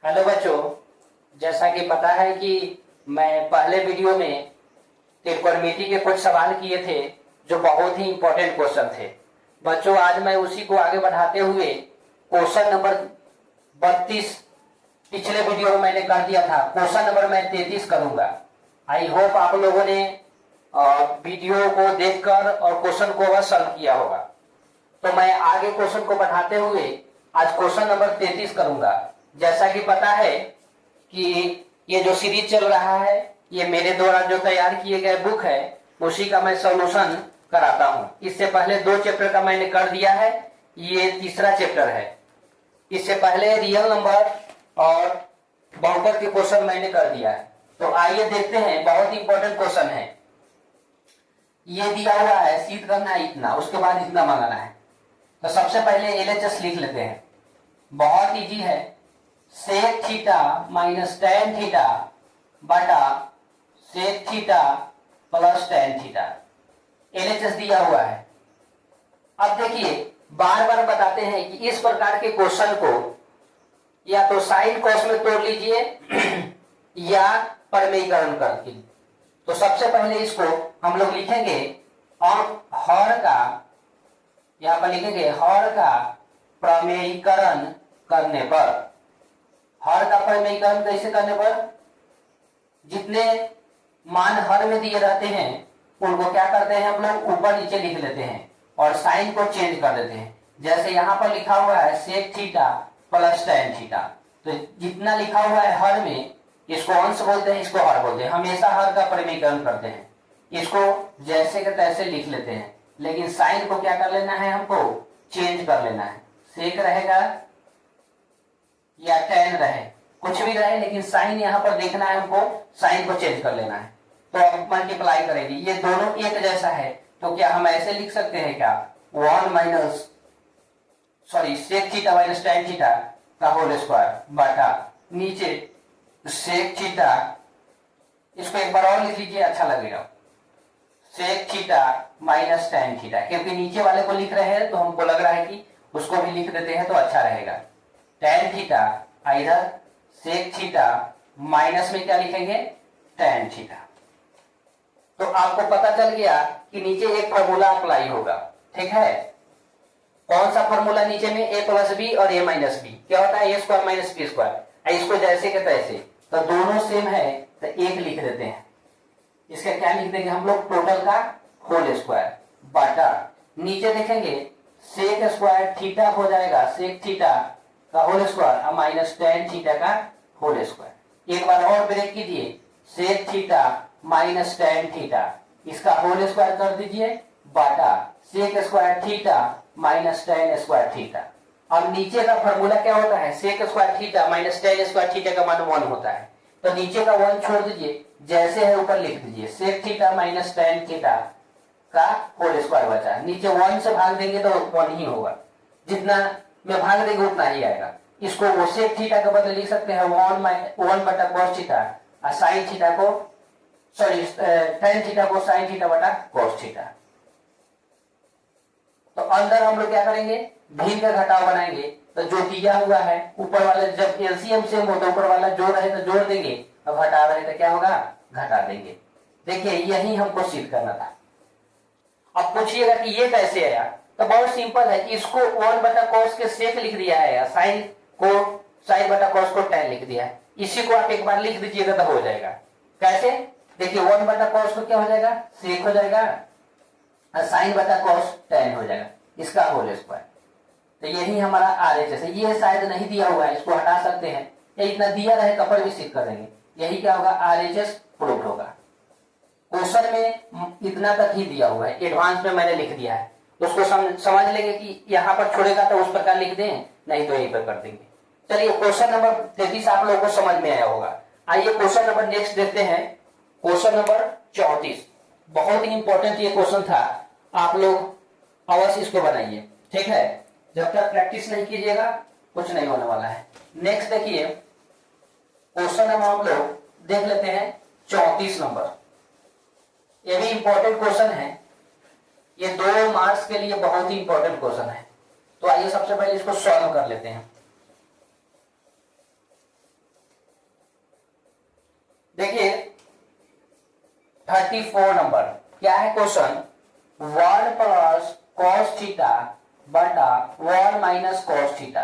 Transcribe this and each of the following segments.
Hello बच्चों, जैसा कि पता है कि मैं पहले वीडियो में त्रिकोणमिति के कुछ सवाल किए थे जो बहुत ही इंपॉर्टेंट क्वेश्चन थे। बच्चों, आज मैं उसी को आगे बढ़ाते हुए क्वेश्चन नंबर 32 पिछले वीडियो में मैंने कर दिया था, क्वेश्चन नंबर मैं 33 करूंगा। आई होप आप लोगों ने वीडियो को देखकर और क्वेश्चन को वह सॉल्व किया होगा। तो मैं आगे क्वेश्चन को बढ़ाते हुए आज क्वेश्चन नंबर 33 करूंगा। जैसा कि पता है कि ये जो सीरीज चल रहा है ये मेरे द्वारा जो तैयार किए गए बुक है उसी का मैं सॉल्यूशन कराता हूं। इससे पहले 2 चैप्टर का मैंने कर दिया है, ये तीसरा चैप्टर है। इससे पहले रियल नंबर और बहुपद के क्वेश्चन मैंने कर दिया है। तो आइए देखते हैं, बहुत इंपॉर्टेंट क्वेश्चन है। ये दिया हुआ है सीध करना है इतना, उसके बाद इतना मंगाना है। तो सबसे पहले एलएचएस लिख लेते हैं, बहुत इजी है। Sec theta minus ten theta बटा sec theta plus ten theta, LHS दिया हुआ है। अब देखिए, बार बार बताते हैं कि इस प्रकार के क्वेश्चन को या तो साइन कॉस में तोड़ लीजिए या परमेयीकरण करके। तो सबसे पहले इसको हम लोग लिखेंगे और हर का, यहां पर लिखेंगे हर का प्रमेयीकरण करने पर। हर का प्रमेयीकरण कैसे करने पर? जितने मान हर में दिए रहते हैं उनको क्या करते हैं हम लोग ऊपर नीचे लिख लेते हैं और साइन को चेंज कर देते हैं। जैसे यहां पर लिखा हुआ है sec theta plus ten theta, तो जितना लिखा हुआ है हर में इसको अंश बोलते हैं, इसको हर बोलते हैं। हमेशा हर का प्रमेयीकरण करते हैं, इसको जैसे के तैसे लिख लेते हैं। लेकिन साइन को क्या कर लेना है, हमको चेंज कर लेना है। सेक रहेगा या टेन रहे, कुछ भी रहे, लेकिन साइन यहां पर देखना है हमको, साइन को चेंज कर लेना है। तो अब मल्टीप्लाई करेंगे, ये दोनों एक जैसा है तो क्या हम ऐसे लिख सकते हैं क्या, sec theta minus ten theta का होल स्क्वायर बटा नीचे सेक थीटा, इसको एक बार और लिख लीजिए अच्छा लगेगा, sec theta minus ten theta. क्योंकि नीचे वाले को लिख रहे हैं तो हमको लग रहा है कि उसको भी लिख देते हैं तो अच्छा रहेगा। टेन थीटा इधर सेक थीटा माइनस में क्या लिखेंगे, टेन थीटा। तो आपको पता चल गया कि नीचे एक फॉर्मूला अप्लाई होगा, ठीक है। कौन सा फॉर्मूला नीचे में, ए प्लस बी और ए माइनस बी। क्या होता है, ए स्क्वायर माइनस बी स्क्वायर। इसको जैसे के तैसे, तो दोनों सेम है तो एक लिख देते हैं। इसका क्या लिख देंगे हम लोग, टोटल का होल स्क्वायर बटा नीचे देखेंगे सेक स्क्वायर थीटा हो जाएगा, सेक थीटा का होल स्क्वायर और माइनस टेन थीटा का होल स्क्वायर। एक बार और ब्रेक कीजिए, sec theta minus ten theta, इसका होल स्क्वायर कर दीजिए बटा sec square theta minus tan square theta. अब नीचे का फॉर्मूला क्या होता है, sec square theta minus tan square theta का मान 1 होता है। तो नीचे का 1 छोड़ दीजिए, जैसे है ऊपर लिख दीजिए sec theta minus ten theta का होल स्क्वायर बचा। नीचे 1 से भाग देंगे तो 1 ही होगा, जितना में भाग देंगे उतना ही आएगा। इसको वो सेक थीटा के बदले लिख सकते हैं 1 बटा कॉस थीटा और साइन थीटा को, टेन थीटा को साइन थीटा बटा कॉस थीटा। तो अंदर हम लोग क्या करेंगे, भिन्न का घटाव बनाएंगे। तो जो दिया हुआ है ऊपर वाले, जब एलसीएम सेम हो तो ऊपर वाला जोड़ रहे तो जोड़ देंगे और घटा रहे तो क्या होगा, घटा देंगे। देखिए यही हमको सिद्ध करना था। अब पूछिएगा कि ये कैसे आया, तो बहुत सिंपल है। इसको 1 बटा कॉस के सेक लिख दिया है, साइन को साइन बटा कॉस को टेन लिख दिया है। इसी को आप एक बार लिख दीजिएगा तो हो जाएगा। कैसे, देखिए 1 बटा कॉस को क्या हो जाएगा, सेक हो जाएगा और साइन बटा कॉस टेन हो जाएगा, इसका होल स्क्वायर। तो यही हमारा आरएचएस है। ये शायद नहीं दिया हुआ है, इसको हटा सकते हैं, या इतना दिया रहे कपर भी सिद्ध कर देंगे। यही क्या होगा, आरएचएस प्रूफ होगा। क्वेश्चन में इतना तक ही दिया हुआ है, एडवांस में मैंने लिख दिया है। उसको समझ लेंगे कि यहाँ पर छोड़ेगा तो उस प्रकार लिख दें, नहीं तो यहीं पर कर देंगे। चलिए क्वेश्चन नंबर 33 आप लोगों को समझ में आया होगा। आइए क्वेश्चन नंबर नेक्स्ट देखते हैं, क्वेश्चन नंबर 34। बहुत ही इंपॉर्टेंट ये क्वेश्चन था, आप लोग अवश्य इसको बनाइए, ठीक है। जब तक प्रैक्टिस नहीं कीजिएगा कुछ नहीं होने वाला है। नेक्स्ट देखिए क्वेश्चन नंबर हम लोग देख लेते हैं 34 नंबर। ये भी इंपॉर्टेंट क्वेश्चन है, ये 2 मार्क्स के लिए बहुत ही इंपॉर्टेंट क्वेश्चन है। तो आइए सबसे पहले इसको सॉल्व कर लेते हैं। देखिए 34 नंबर क्या है क्वेश्चन, 1 प्लस कॉस थीटा बटा 1 माइनस कॉस थीटा,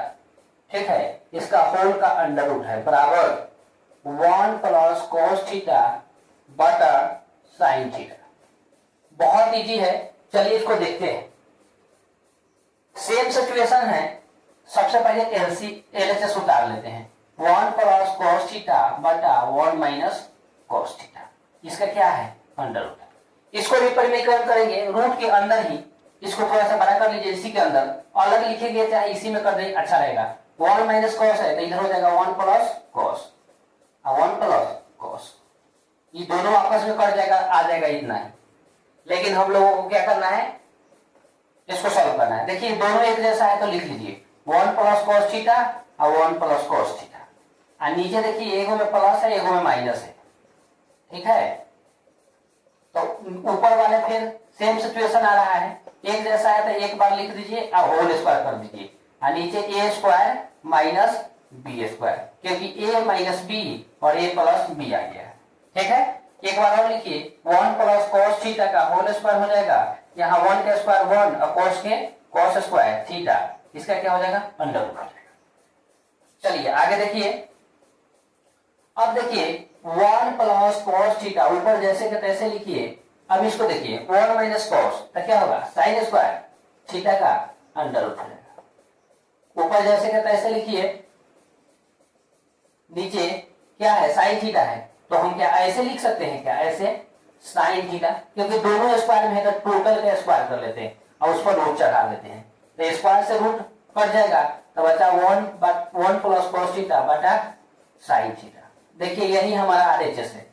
ठीक है, इसका होल का अंडर रूट है बराबर 1 प्लस कॉस थीटा बटा साइन थीटा। बहुत इजी है, चलिए इसको देखते हैं। सेम सिचुएशन है, सबसे पहले एलएचएस उतार लेते हैं। 1 प्लस कॉस थीटा बटा 1 माइनस कॉस थीटा, इसका क्या है अंडर रूट। इसको रिपरिमीकरण करेंगे रूट के अंदर ही, इसको थोड़ा सा बड़ा कर लीजिए, इसी के अंदर अलग लिखेंगे चाहे इसी में कर दें अच्छा रहेगा। 1 माइनस कॉस है तो इधर हो जाएगा 1 प्लस कॉस, 1 प्लस कॉस, ये दोनों आपस में कट जाएगा, आ जाएगा इतना ही। लेकिन हम लोगों को क्या करना है, इसको सॉल्व करना है। देखिए दोनों एक जैसा है तो लिख लीजिए 1 प्लस कॉस थीटा और 1 प्लस कॉस थीटा, और नीचे देखिए एगो में प्लस है एगो में माइनस है, ठीक है। तो ऊपर वाले फिर सेम सिचुएशन आ रहा है, एक जैसा है तो एक बार लिख दीजिए और होल स्क्वायर कर दीजिए, और नीचे ए स्क्वायर माइनस बी स्क्वायर, क्योंकि ए माइनस बी और ए प्लस बी आ गया है, ठीक है। एक बार और लिखिए 1 प्लस कॉस थीटा का होल स्क्वायर हो जाएगा, यहाँ 1 का स्क्वायर 1 और कॉस के कॉस स्क्वायर थीटा, इसका क्या हो जाएगा अंडर रूट हो जाएगा। चलिए आगे देखिए, अब देखिए 1 प्लस कॉस थीटा ऊपर जैसे के तैसे लिखिए। अब इसको देखिए 1 माइनस कॉस तो क्या होगा साइन स्क्वायर थीटा का अंडर रूट हो जाएगा। ऊपर जैसे के तैसे लिखिए, नीचे क्या है साइन थीटा है, तो हम क्या ऐसे लिख सकते हैं क्या, ऐसे साइन थीटा, क्योंकि दोनों स्क्वायर में है तो टोटल का स्क्वायर कर लेते हैं और उस पर रूट चढ़ा लेते हैं, तो स्क्वायर से रूट कट जाएगा तो बचा 1 प्लस कॉस थीटा बटा साइन थीटा। देखिए यही हमारा आरएचएस है,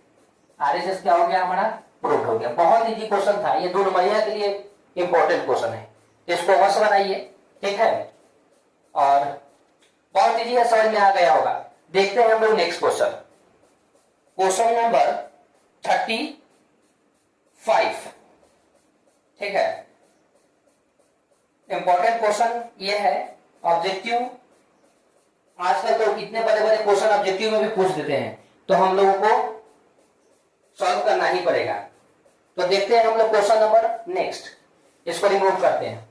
आरएचएस क्या हो गया हमारा प्रूव हो गया। बहुत इजी क्वेश्चन था ये, 2 नंबरिया के लिए इंपॉर्टेंट क्वेश्चन है, इसको अवश्य बनाइए, ठीक है। और बहुत इजी है, समझ में आ गया होगा। देखते हैं हम लोग नेक्स्ट क्वेश्चन, क्वेश्चन नंबर 35, ठीक है। इंपॉर्टेंट क्वेश्चन ये है, ऑब्जेक्टिव आजकल तो इतने बड़े बड़े क्वेश्चन ऑब्जेक्टिव में भी पूछ देते हैं, तो हम लोगों को सॉल्व करना ही पड़ेगा। तो देखते हैं हम लोग क्वेश्चन नंबर नेक्स्ट, इसको रिमूव करते हैं।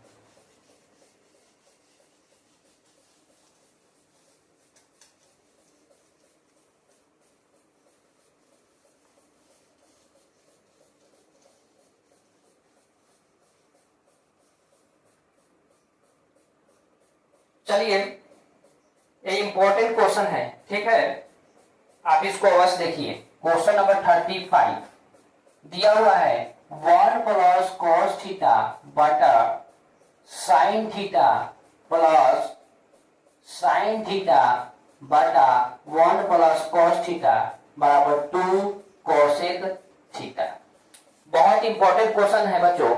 चलिए ये इंपॉर्टेंट क्वेश्चन है, ठीक है, आप इसको अवश्य देखिए। क्वेश्चन नंबर 35 दिया हुआ है 1 प्लस कॉस थीटा बटा sine theta plus sine theta बटा 1 प्लस कॉस थीटा बराबर 2 कोसेक थीटा। बहुत इंपॉर्टेंट क्वेश्चन है बच्चों,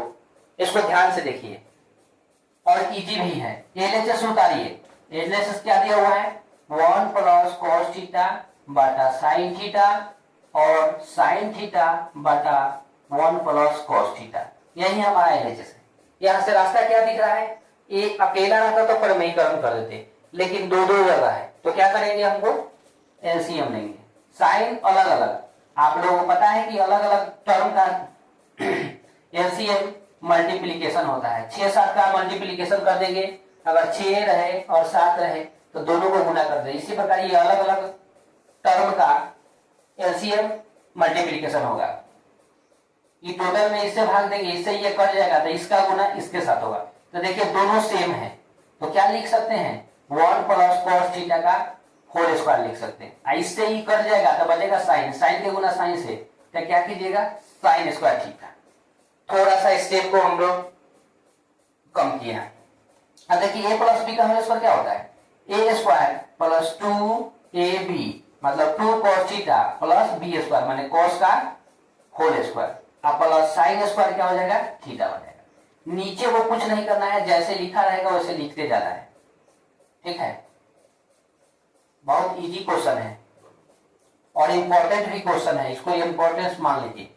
इसको ध्यान से देखिए और इजी भी है। एलएचएस उतारिए, एलएचएस क्या दिया हुआ है 1 प्लस कॉस थीटा बटा साइन थीटा और साइन थीटा बटा 1 प्लस कॉस थीटा, यही हमारा एलएचएस है। यहां से रास्ता क्या दिख रहा है, एक अकेला रहता तो परिमेयीकरण कर देते, लेकिन दो दो जगह है तो क्या करेंगे, हमको एलसीएम लेंगे। साइन अलग अलग, आप लोगों को पता है कि अलग अलग टर्म का एलसीएम मल्टीप्लीकेशन होता है। 6 7 का मल्टीप्लीकेशन कर देंगे, अगर 6 रहे और 7 रहे तो दोनों को गुना कर दे। इसी प्रकार ये अलग अलग टर्म का एलसीएम मल्टीप्लीकेशन होगा। ये टोटल में इससे भाग देंगे, इससे ये कट जाएगा तो इसका गुना इसके साथ होगा। तो देखिए दोनों सेम है तो क्या लिख सकते हैं 1 प्लस कॉस थीटा का होल स्क्वायर लिख सकते हैं। इससे ही कट जाएगा तो बचेगा साइन, साइन के गुना साइन से, तो क्या कीजिएगा साइन स्क्वायर थीटा। थोड़ा सा स्टेप को हम लोग कम किया। अब देखिए ए प्लस बी का होल स्क्वायर क्या होता है, ए स्क्वायर प्लस 2ab मतलब 2 cos theta plus B square माने cos का होल स्क्वायर, अब प्लस साइन स्क्वायर क्या हो जाएगा थीटा हो जाएगा। नीचे वो कुछ नहीं करना है, जैसे लिखा रहेगा वैसे लिखते जाना है, ठीक है। बहुत इजी क्वेश्चन है और इंपॉर्टेंट भी क्वेश्चन है, इसको इंपॉर्टेंस मान लीजिए।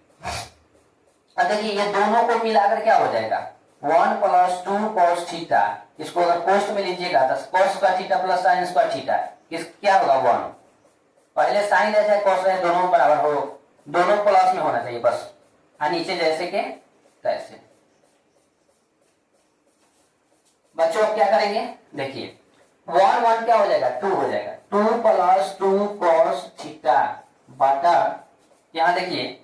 अब देखिए ये दोनों को मिलाकर क्या हो जाएगा 1 प्लस 2 cos थीटा, इसको अगर कोष्ट में लीजिएगा तो cos square theta plus sine square theta, क्या होगा 1 पहले साइन है चाहे कॉस है, दोनों बराबर हो, दोनों प्लस में होना चाहिए बस। नीचे जैसे के तैसे। बच्चों अब क्या करेंगे, देखिए 1 1 क्या हो जाएगा, 2 हो जाएगा। 2 प्लस 2 कॉस थीटा बटा, यहां देखिए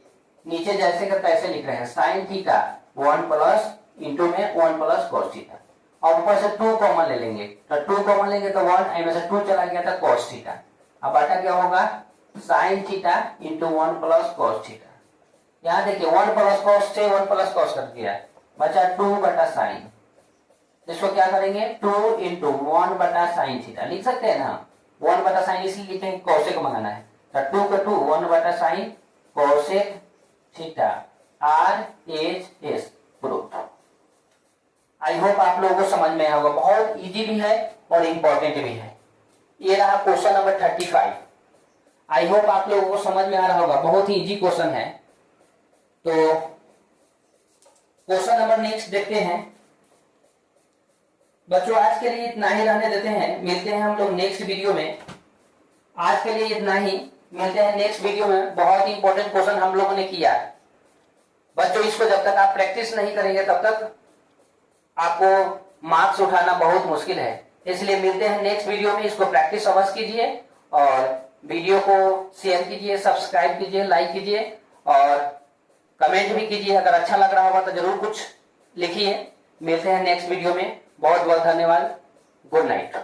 नीचे जैसे का तैसे लिख रहे हैं, साइन थीटा 1 प्लस इंटू में 1 प्लस कॉस थीटा, और ऊपर से 2 कॉमन ले लेंगे, तो 2 कॉमन लेंगे तो 1 में से 2 चला गया था कॉस थीटा। अब बटा क्या होगा, sine theta into 1 plus cos theta. यहाँ देखिए 1 प्लस कॉस से 1 प्लस कॉस कर दिया, बचा 2 बटा साइन। इसको क्या करेंगे, 2 इंटू 1 बटा साइन थीटा लिख सकते हैं ना। 1 बटा साइन इसलिए लिखते हैं कौशिक मंगाना है, तो 2 का 2 1 बटा साइन कौशिक theta R H S proof. I hope आप लोगों को समझ में आया होगा, बहुत इजी भी है और इंपॉर्टेंट भी है। ये रहा क्वेश्चन नंबर 35। आई होप आप लोगों को समझ में आ रहा होगा, बहुत ही इजी क्वेश्चन है। तो क्वेश्चन नंबर नेक्स्ट देखते हैं। बच्चों आज के लिए इतना ही रहने देते हैं, मिलते हैं हम लोग नेक्स्ट वीडियो में। आज के लिए इतना ही, मिलते हैं नेक्स्ट वीडियो में। बहुत ही इंपॉर्टेंट क्वेश्चन हम लोगों ने किया बच्चों, इसको जब तक आप प्रैक्टिस नहीं करेंगे तब तक आपको मार्क्स उठाना बहुत मुश्किल है। इसलिए मिलते हैं नेक्स्ट वीडियो में, इसको प्रैक्टिस अवश्य कीजिए और वीडियो को शेयर कीजिए, सब्सक्राइब कीजिए, लाइक कीजिए और कमेंट भी कीजिए। अगर अच्छा लग रहा होगा तो जरूर कुछ लिखिए। मिलते हैं नेक्स्ट वीडियो में, बहुत बहुत धन्यवाद। Good night.